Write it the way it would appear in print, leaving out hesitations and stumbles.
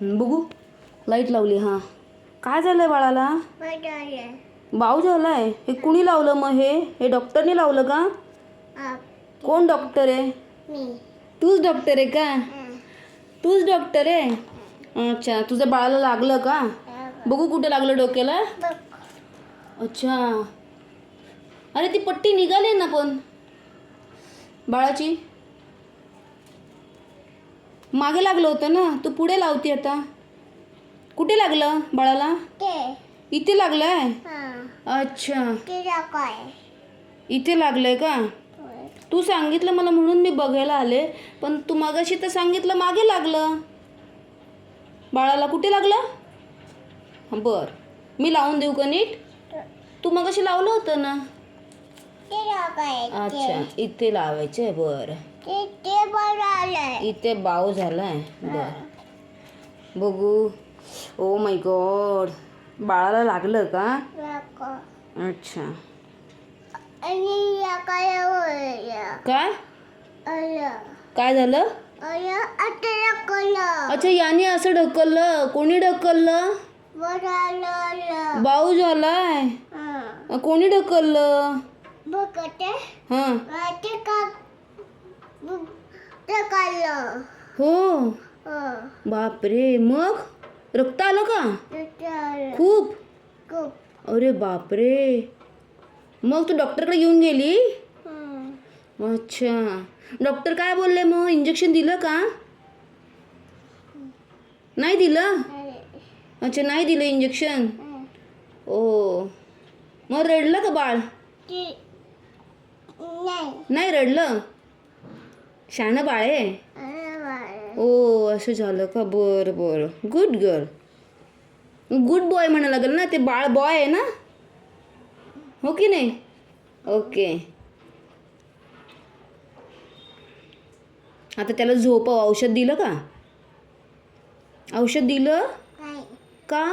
बघू लाईट लावली. हां काय झालंय बाळाला? बाऊ झालाय. हे कुणी लावलं मग? हे डॉक्टरने लावलं का? कोण डॉक्टर आहे? तूच डॉक्टर आहे का? तूच डॉक्टर आहे. अच्छा तुझ्या बाळाला लागलं का? बघू कुठे लागलं डोक्याला. अच्छा अरे ती पट्टी निघाली ना पण बाळाची. मागे लागलं होतं ना, तू पुढे लावती आता. कुठे लागलं बाळाला? इथे लागलंय. अच्छा इथे लागलंय का? तू सांगितलं मला म्हणून मी बघायला आले, पण तू मगाशी तर सांगितलं मागे लागलं. बाळाला कुठे लागलं? बर मी लावून देऊ का नीट? तू मगाशी लावलं होतं ना. अच्छा इथे लावायचंय. बरं इथे बाऊ झालाय. बर बघू. ओ माय गॉड बाळाला लागलं का? अच्छा काय काय झालं? अच्छा याने असं ढकललं. कोणी ढकललं? बाऊ झालाय. कोणी ढकललं? हां हो बापरे. मग रक्त आलं का? खूप. अरे बापरे. मग तू डॉक्टरकडे घेऊन गेली? अच्छा डॉक्टर काय बोलले मग? इंजेक्शन दिलं का? नाही दिलं. अच्छा नाही दिलं इंजेक्शन. ओ मग रडलं का बाळ? नाही रडलं. शहाणं बाळ आहे. ओ असं झालं का? बरं बरं गुड गर्ल. गुड बॉय म्हणा लागेल ना. ते बाळ बॉय आहे ना, हो की नाही? ओके आता त्याला झोपव. औषध दिलं का? औषध दिलं का?